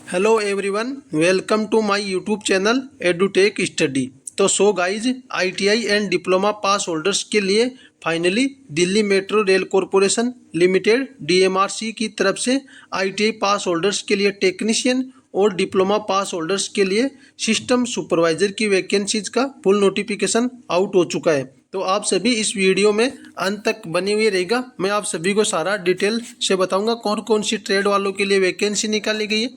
Hello everyone, welcome to my YouTube channel Edutech Study. तो guys, ITI and diploma pass holders के लिए finally Delhi Metro Rail Corporation Limited DMRC की तरफ से ITI pass holders के लिए टेक्नीशियन और डिप्लोमा पास होल्डर्स के लिए सिस्टम सुपरवाइजर की वैकेंसीज का फुल नोटिफिकेशन आउट हो चुका है। तो आप सभी इस वीडियो में अंत तक बने हुए रहेगा। मैं आप सभी को सारा डिटेल से बताऊंगा कौन कौन सी ट्रेड वालों के लिए वैकेंसी निकाली गई है,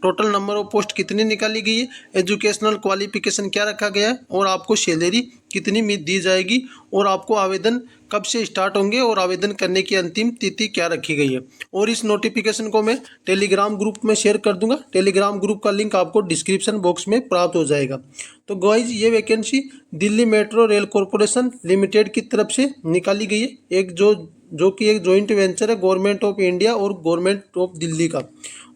टोटल नंबर ऑफ पोस्ट कितनी निकाली गई है, एजुकेशनल क्वालिफिकेशन क्या रखा गया है और आपको सैलरी कितनी दी जाएगी और आपको आवेदन कब से स्टार्ट होंगे और आवेदन करने की अंतिम तिथि क्या रखी गई है। और इस नोटिफिकेशन को मैं टेलीग्राम ग्रुप में शेयर कर दूंगा। टेलीग्राम ग्रुप का लिंक आपको डिस्क्रिप्शन बॉक्स में प्राप्त हो जाएगा। तो गाइस, ये vacancy Delhi Metro Rail Corporation limited की तरफ से निकाली गई है, एक जो कि एक जॉइंट वेंचर है गवर्नमेंट ऑफ इंडिया और गवर्नमेंट ऑफ दिल्ली का।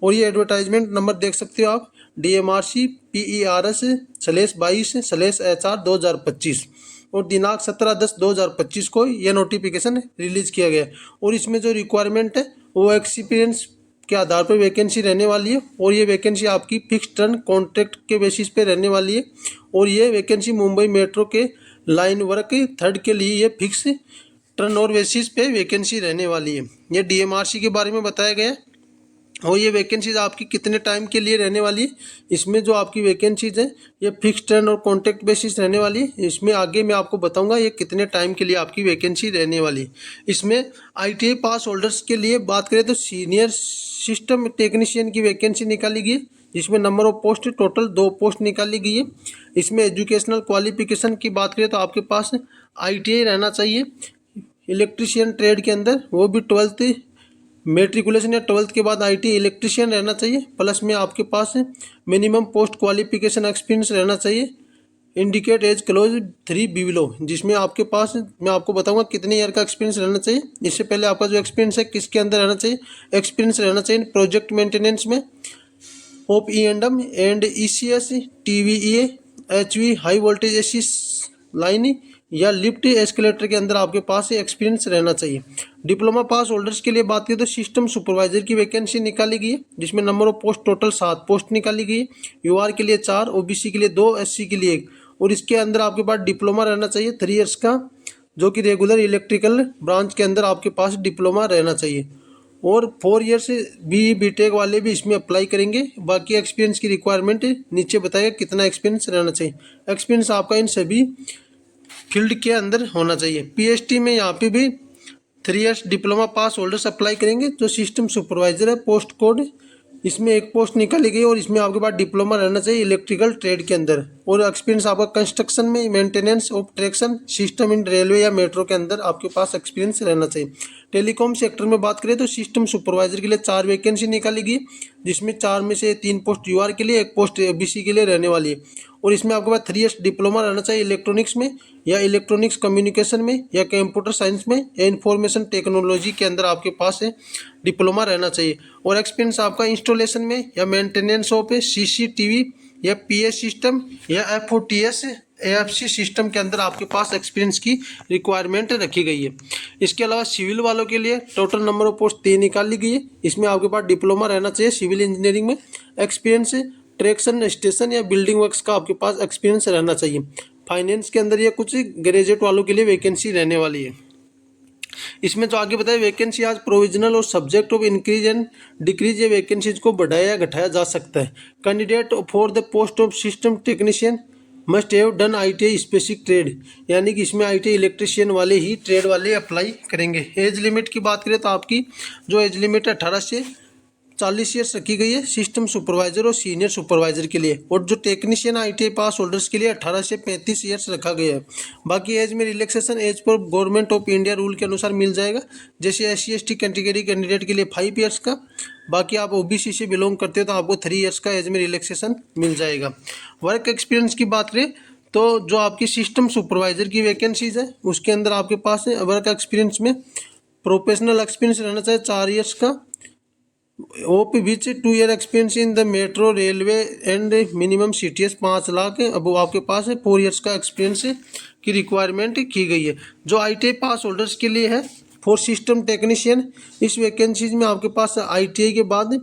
और ये एडवर्टाइजमेंट नंबर देख सकते हो आप, DMRC PERS/22/HR 2025 और दिनांक 17/10/2025 को यह नोटिफिकेशन रिलीज किया गया। और इसमें जो रिक्वायरमेंट है वो एक्सपीरियंस के आधार पर वैकेंसी रहने वाली है और ये वैकेंसी आपकी फिक्स टर्म कॉन्ट्रैक्ट के बेसिस पे रहने वाली है। और ये वैकेंसी मुंबई मेट्रो के लाइन वर्क 3 के लिए ये फिक्स टर्न और बेसिस पे वैकेंसी रहने वाली है। ये DMRC के बारे में बताया गया है। और ये वैकेंसीज आपकी कितने टाइम के लिए रहने वाली है, इसमें जो आपकी वैकेंसीज है ये फिक्स टर्न और कॉन्ट्रैक्ट बेसिस रहने वाली है। इसमें आगे मैं आपको बताऊंगा ये कितने टाइम के लिए आपकी वैकेंसी रहने वाली है। इसमें आईटीआई पास होल्डर्स के लिए बात करें तो सीनियर सिस्टम टेक्नीशियन की वैकेंसी निकाली गई है, जिसमें number of post total 2 post निकाली गई है। इसमें एजुकेशनल क्वालिफिकेशन की बात करें तो आपके पास आईटीआई रहना चाहिए इलेक्ट्रीशियन ट्रेड के अंदर, वो भी 12th मेट्रिकुलेशन या 12th के बाद आईटी इलेक्ट्रीशियन रहना चाहिए। प्लस में आपके पास मिनिमम पोस्ट क्वालिफिकेशन एक्सपीरियंस रहना चाहिए। इंडिकेट एज क्लोज 3 बिलो, जिसमें आपके पास मैं आपको बताऊंगा कितने ईयर का एक्सपीरियंस रहना चाहिए। इससे पहले आपका जो एक्सपीरियंस है किसके अंदर रहना चाहिए, एक्सपीरियंस रहना चाहिए प्रोजेक्ट मेंटेनेंस में of E&M and ECS TVE HV high voltage AC line या लिफ्ट एस्केलेटर के अंदर आपके पास एक्सपीरियंस रहना चाहिए। डिप्लोमा पास होल्डर्स के लिए बात करें तो सिस्टम सुपरवाइजर की वैकेंसी निकाली गई है, जिसमें number of post total 7 post निकाली गई है। UR के लिए 4, OBC के लिए 2, SC के लिए 1। और इसके अंदर आपके पास डिप्लोमा रहना चाहिए 3 ईयर्स का, जो कि रेगुलर इलेक्ट्रिकल ब्रांच के अंदर आपके पास डिप्लोमा रहना चाहिए। और 4 ईयर से BTech वाले भी इसमें अप्लाई करेंगे। बाकी एक्सपीरियंस की रिक्वायरमेंट नीचे बताएगा कितना एक्सपीरियंस रहना चाहिए। एक्सपीरियंस आपका इन सभी फील्ड के अंदर होना चाहिए। PST में यहाँ पे भी 3 years diploma pass holders apply करेंगे। जो सिस्टम सुपरवाइजर है पोस्ट कोड, इसमें 1 पोस्ट निकाली गई और इसमें आपके पास डिप्लोमा रहना चाहिए इलेक्ट्रिकल ट्रेड के अंदर। और एक्सपीरियंस आपका कंस्ट्रक्शन में maintenance of traction system in railway या मेट्रो के अंदर आपके पास एक्सपीरियंस रहना चाहिए। टेलीकॉम सेक्टर में बात करें तो सिस्टम सुपरवाइजर के लिए 4 वैकेंसी निकाली गई, जिसमें 4 में से 3 पोस्ट UR के लिए, 1 पोस्ट OBC के लिए रहने वाली है। और इसमें आपके पास 3 ईयर्स डिप्लोमा रहना चाहिए इलेक्ट्रॉनिक्स में या इलेक्ट्रॉनिक्स कम्युनिकेशन में या कंप्यूटर साइंस में या इंफॉर्मेशन टेक्नोलॉजी के अंदर आपके पास डिप्लोमा रहना चाहिए। और एक्सपीरियंस आपका इंस्टॉलेशन में या मेंटेनेंस ऑफ CCTV या PS सिस्टम या FOTS AFC सिस्टम के अंदर आपके पास एक्सपीरियंस की रिक्वायरमेंट रखी गई है। इसके अलावा सिविल वालों के लिए टोटल नंबर ऑफ पोस्ट 3 निकाली गई है। इसमें आपके पास डिप्लोमा रहना चाहिए सिविल इंजीनियरिंग में, एक्सपीरियंस ट्रैक्शन स्टेशन या बिल्डिंग वर्क्स का आपके पास एक्सपीरियंस रहना चाहिए। फाइनेंस के अंदर ये कुछ ग्रेजुएट वालों के लिए वैकेंसी रहने वाली है। इसमें जो आगे बताया वैकेंसी आज प्रोविजनल और subject of increase and decrease, ये वैकेंसीज को बढ़ाया या घटाया जा सकता है। Candidate for the post of system technician must have done ITI specific trade, यानी कि इसमें ITI इलेक्ट्रीशियन वाले ही ट्रेड वाले अप्लाई करेंगे। एज लिमिट की बात करें तो आपकी जो एज लिमिट है 18 से 40 ईयर्स रखी गई है सिस्टम सुपरवाइजर और सीनियर सुपरवाइजर के लिए। और जो टेक्नीशियन ITI पास होल्डर्स के लिए 18 से 35 ईयर्स रखा गया है। बाकी एज में रिलैक्सेशन एज पर गवर्नमेंट ऑफ इंडिया रूल के अनुसार मिल जाएगा। जैसे SC ST कैटेगरी कैंडिडेट के लिए 5 ईयर्स का, बाकी आप OBC से बिलोंग करते हो तो आपको 3 ईयर्स का एज में रिलैक्सेशन मिल जाएगा। वर्क एक्सपीरियंस की बात करें तो जो आपकी सिस्टम सुपरवाइजर की वैकेंसीज है उसके अंदर आपके पास वर्क एक्सपीरियंस में प्रोफेशनल एक्सपीरियंस रहना चाहिए 4 ईयर्स का, OP which 2 year experience in the metro railway and minimum CTS 5 lakh. अब वो आपके पास 4 ईयर्स का एक्सपीरियंस की रिक्वायरमेंट की गई है। जो ITI पास होल्डर्स के लिए है फॉर सिस्टम टेक्नीशियन, इस वैकेंसीज में आपके पास ITI के बाद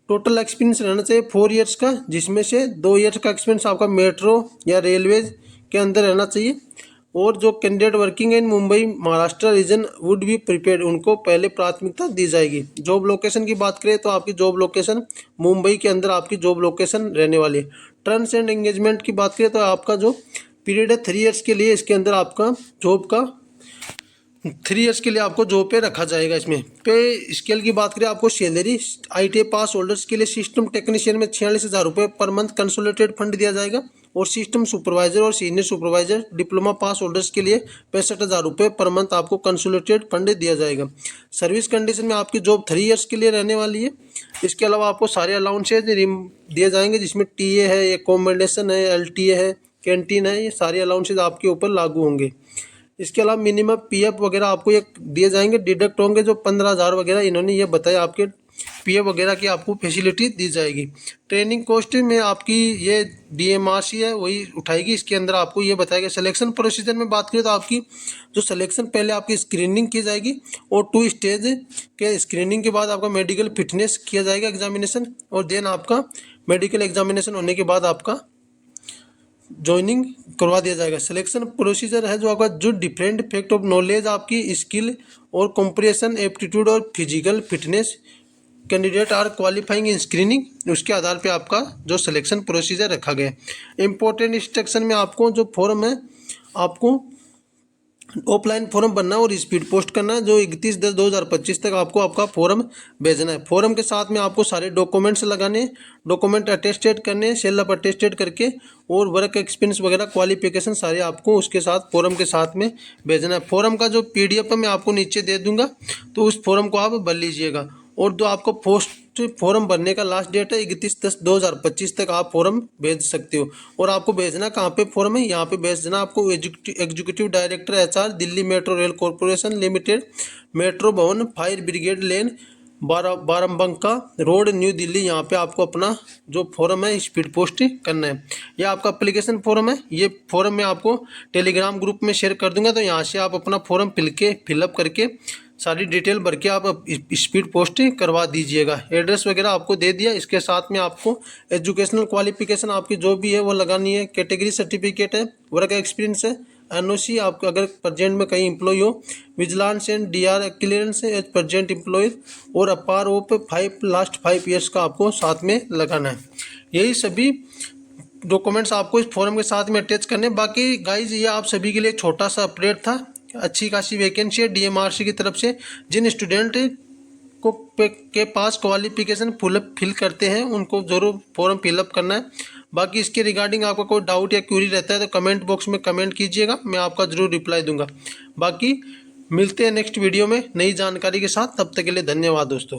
टोटल एक्सपीरियंस रहना चाहिए 4 ईयर्स का, जिसमें से 2 ईयर्स का एक्सपीरियंस आपका मेट्रो या रेलवेज के अंदर रहना चाहिए। और जो candidate working in Mumbai Maharashtra region would be prepared, उनको पहले प्राथमिकता दी जाएगी। जॉब लोकेशन की बात करें तो आपकी जॉब लोकेशन मुंबई के अंदर आपकी जॉब लोकेशन रहने वाली है। टर्म्स एंड एंगेजमेंट की बात करें तो आपका जो पीरियड है 3 ईयर्स के लिए, इसके अंदर आपका जॉब का 3 ईयर्स के लिए आपको जॉब पे रखा जाएगा। इसमें पे स्केल की बात करें, आपको सैलरी ITI पास होल्डर्स के लिए सिस्टम टेक्नीशियन में 46,000 रुपये पर मंथ कंसोलिडेटेड फंड दिया जाएगा। और सिस्टम सुपरवाइजर और senior supervisor diploma pass holders के लिए 65,000 रुपये पर मंथ आपको कंसोलिडेटेड फंड दिया जाएगा। सर्विस कंडीशन में आपकी जॉब 3 ईयर्स के लिए रहने वाली है। इसके अलावा आपको सारे अलाउंसेज दिए जाएंगे, जिसमें TA है, एकोमोडेशन है, LTA है, कैंटीन है, ये सारे अलाउंसेज आपके ऊपर लागू होंगे। इसके अलावा मिनिमम PF वगैरह आपको ये दिए जाएंगे, डिडक्ट होंगे जो 15,000 वगैरह इन्होंने ये बताया, आपके PF वगैरह की आपको फैसिलिटी दी जाएगी। ट्रेनिंग कॉस्ट में आपकी ये DMRC है वही उठाएगी। इसके अंदर आपको ये बताएगा। सिलेक्शन प्रोसीजर में बात करें तो आपकी जो सिलेक्शन पहले आपकी स्क्रीनिंग की जाएगी और 2 स्टेज के स्क्रीनिंग के बाद आपका मेडिकल फिटनेस किया जाएगा एग्जामिनेशन, और देन आपका मेडिकल एग्जामिनेशन होने के बाद आपका ज्वाइनिंग करवा दिया जाएगा। सिलेक्शन प्रोसीजर है जो आपका जो डिफरेंट फैक्ट ऑफ नॉलेज, आपकी स्किल और कॉम्प्रिहेंशन, एप्टीट्यूड और physical fitness candidate are qualifying in screening, उसके आधार पे आपका जो सिलेक्शन प्रोसीजर रखा गया है। इंपॉर्टेंट इंस्ट्रक्शन में आपको जो फॉर्म है, आपको ऑफलाइन फॉर्म भरना है और स्पीड पोस्ट करना है, जो 31/10/2025 तक आपको आपका फॉर्म भेजना है। फॉर्म के साथ में आपको सारे डॉक्यूमेंट्स लगाने, डॉक्यूमेंट अटेस्टेड करने, सेल्फ अटेस्टेड करके, और वर्क एक्सपीरियंस वगैरह क्वालिफिकेशन सारे आपको उसके साथ फॉर्म के साथ में भेजना है। फॉर्म का जो PDF है मैं आपको नीचे दे दूंगा, तो उस फॉर्म को आप भर लीजिएगा। और जो आपको पोस्ट फॉर्म भरने का लास्ट डेट है 31/10/2025 तक आप फॉर्म भेज सकते हो। और आपको भेजना कहाँ पे फॉर्म है, यहाँ पे भेजना आपको executive director HR, Delhi Metro Rail Corporation limited, metro भवन, फायर ब्रिगेड लेन, बाराबंका रोड, न्यू दिल्ली। यहाँ पे आपको अपना जो फॉर्म है स्पीड पोस्ट करना है। ये आपका एप्लीकेशन फॉर्म है। ये फॉर्म मैं आपको टेलीग्राम ग्रुप में शेयर कर दूंगा, तो यहाँ से आप अपना फॉर्म फिलअप करके सारी डिटेल भर के आप स्पीड पोस्ट करवा दीजिएगा। एड्रेस वगैरह आपको दे दिया। इसके साथ में आपको एजुकेशनल क्वालिफिकेशन आपकी जो भी है वो लगानी है। कैटेगरी सर्टिफिकेट है, वर्क एक्सपीरियंस है, NOC आपको अगर प्रेजेंट में कहीं एम्प्लॉय हो, विजिलेंस एंड DR क्लियरेंस है एज प्रेजेंट एम्प्लॉय, और अपार ऑफ 5 लास्ट 5 ईयर्स का आपको साथ में लगाना है। यही सभी डॉक्यूमेंट्स आपको इस फॉर्म के साथ में अटैच करने। बाकी गाइज ये आप सभी के लिए छोटा सा अपडेट था। अच्छी खासी वैकेंसी है DMRC की तरफ से। जिन स्टूडेंट को के पास क्वालिफिकेशन फिल करते हैं उनको ज़रूर फॉर्म फिलअप करना है। बाकी इसके रिगार्डिंग आपका कोई डाउट या क्वेरी रहता है तो कमेंट बॉक्स में कमेंट कीजिएगा, मैं आपका ज़रूर रिप्लाई दूंगा। बाकी मिलते हैं नेक्स्ट वीडियो में नई जानकारी के साथ, तब तक के लिए धन्यवाद दोस्तों।